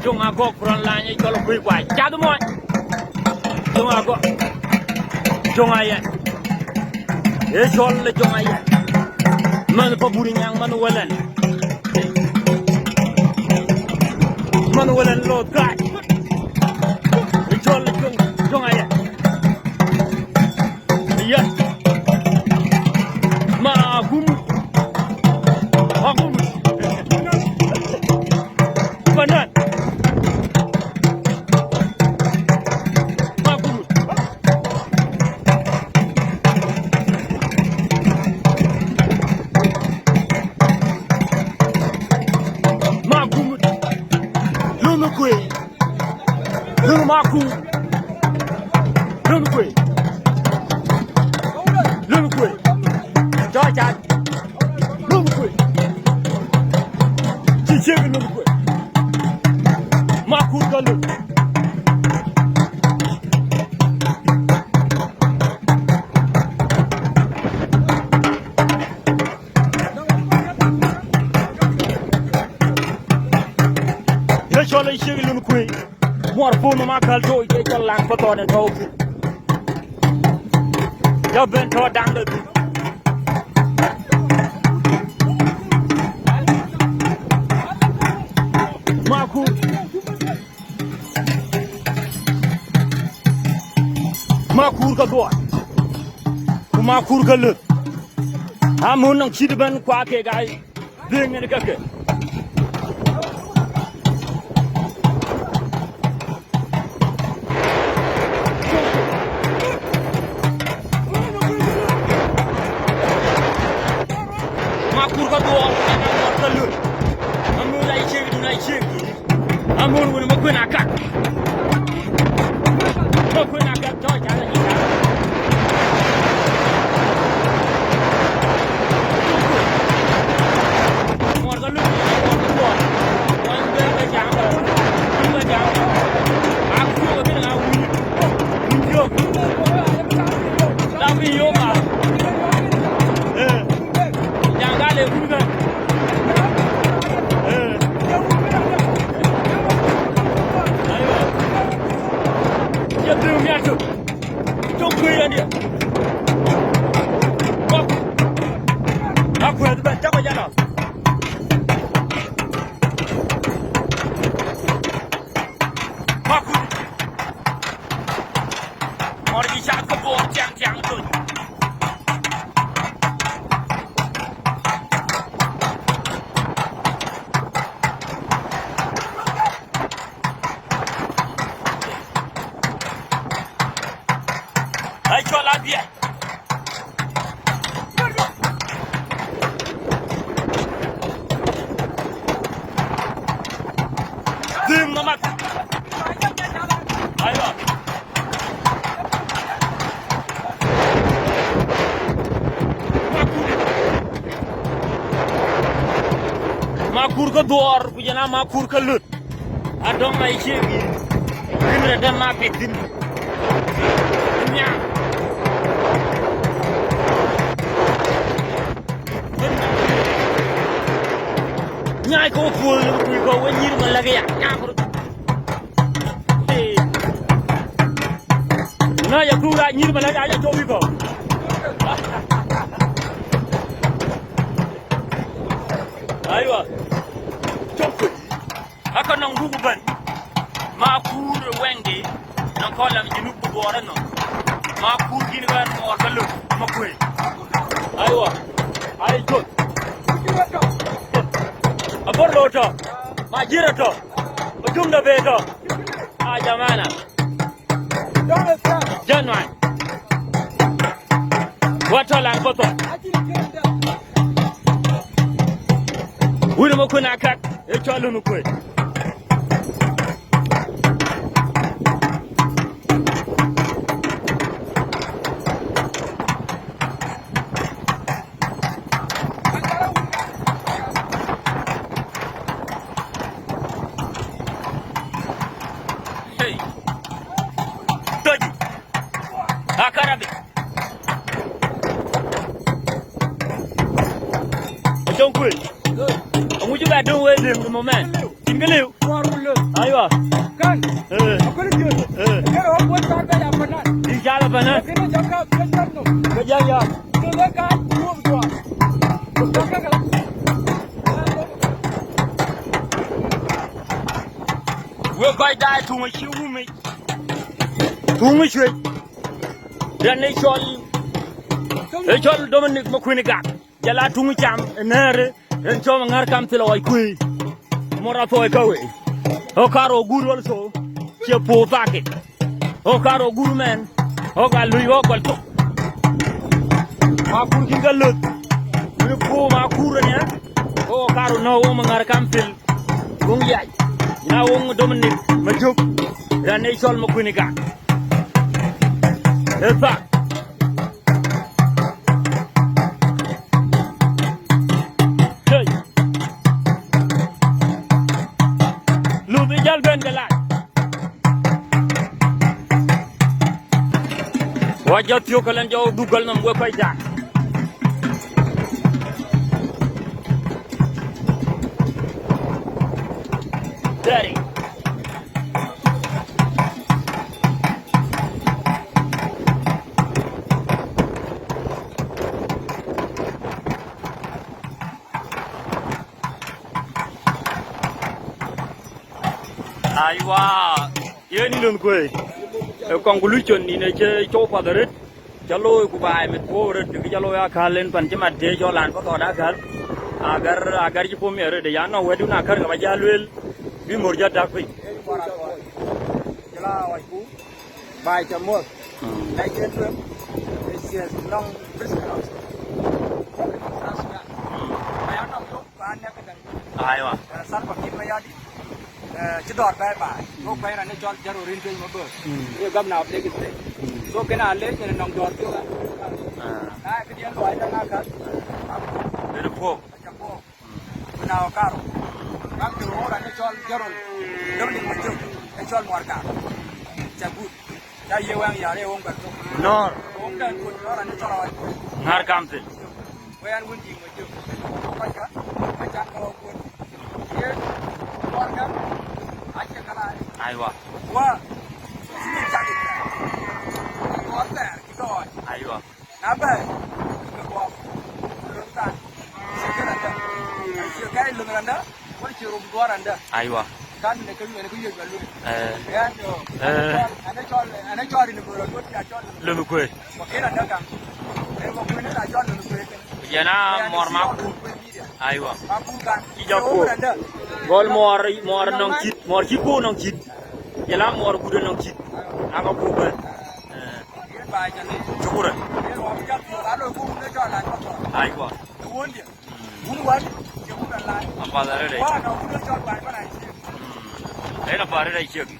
Jung Agok front line, you call a quick white. Jadamoy. Jung Agok. Jung Ayan. It's all the Jung Ayan. Man for Budding young Manuelan. Manuelan Lord God. It's all the Jung Ayan. Yes. Magook. Magook. Banan. Magook. Magook. Lonh Kuei. Lonh Magook. Lonh Kuei. Lonh Kuei. Cho chặt. Lonh Kuei. Chỉ chơi cái Lonh Kuei. Magook cả luôn. Để cho lấy chơi cái Lonh Kuei. Mua phone mà khal thôi để cho làng bắt toàn thôi. Cho bên thọ đang được. Magook. Magook cả đuổi. Magook cả lượt. Muốn năng chỉ bên qua cái gai. Riêng này cái cái. Magook cả đuổi. Cả lượt. Muốn lại chơi. Muốn muốn quên akak. Quên akak cho chả là gì cả. Một cái lúc một bên cái cháo rồi, bên cháo. Áo chưa có biết là áo chưa. Làm gì mà. Nhà ga đều cũng vậy. Đường nha chứ, trong Kuei anh đi. Kuei thì bạn chắc phải ra nào. Magook. Mà đi sang có bộ chàng rồi. Hãy cho lá bia. Dừng nó mặt. Đấy rồi. Magook ka door punya nama Magook ka lut. Adorn mai chegi. Gimana dan ma betin. Nya. Nyai ko full kui ko wenir malagi ya. Na ya kura nyir malagi aja cobi ko. Aywa. Cobi. Aka nang dugu ban. Magook wenge nang kolam jinu bugora no. Magook gini kan mo kalu Kuei. Aywa. Ay jot. Abor loto. Majira to. Ujumda beto. Jamana. Janwai. Watolang boto. Wuri mo kuna kak e cholu no Kuei. Hey. Toji. Akarabi. Don't quit. And we just got doing with him the moment. Giliu. Aywa. Kan. Aku ni dia. Kalau orang buat tak ada apa nak. Di jalan mana? Kena jaga kejar tu. Kerja ya. Kalau kan dua. Jaga kan. We koi dai tu mai chiu mai. Tu mai chui. Dan ni chol Dominic Makwiniga. Jala tu mai cham nere. Dan chom ngar kam tilo ai Kuei. Mora to ai Kuei. O karo guru also. Che po vake. O karo guru men. O ga lui o gal to. Ma kur kinga lut. Ni po ma kur nya. O karo no o ngar kam til. Gung yai. Na wong Dominic Magook dan ni chol Makwiniga. Esa. Hey. Lu bi jal ben galaj. Wajat yo kalen jaw dugal nam go fay ja. Daddy. Aywa, ye ni lun Kuei. Kong ku luchon ni ne che cho pa darit. Chalo ku bai met po ret ki chalo ya khalen pan che mat de cho lan ko to da gal. Agar ji po mere de ya no wedu na khar ga ja lwel bi morja da phi. Jala wai ku. Bai cha mo. Dai ke tu. Is long business. Bai ana yo ban ne ka dang. Aywa. Sar pa ki ma ya di. Chidor bai bai. Go bai ra ne jol jaro rin pe ma bo. Ye gam na de ki te. So ke na le ne nong dor tu. Ai ke dia loi da na ka. Be po. Cha po. Na o karo. Kam tu ora ne jol jaro. Dominic Magook. Ne jol mor ka. Cha gut. Cha ye wang ya le wong ka tu. Nor. Wong dan ku ora ne jol ai. Ngar kam til. Wayan wun jing Magook. Ka cha. Ka cha ko ku. Ye. Mor ka. Acha kala. Aywa. Wa. Sini jadi. Mor ta ki to. Aywa. Na ba. Ko. Rutan. Sekara ta. Sekai lungranda. Wal chirum duaranda. Aywa. Kan ne ku ye balu. Ya to. Ana chori ni bro ko ya chori. Lun Kuei. Ko kira daga. Ko ku ne la chori ni ku. Yana mor ma ku. Aywa. Ma ku kan. Ki japo. Gol mor nong chit, mor ki ko nong chit. Yala mor ku de nong chit. Aga ku ba. Ba ja ni. Chukura. Ye ro ja ku la lo ku ne cho la ko. Aywa. Won dia. Won wan. Ye ku la. Apa da re. Wa na ku ne cho ba ba na chi. Era pare dai cheki.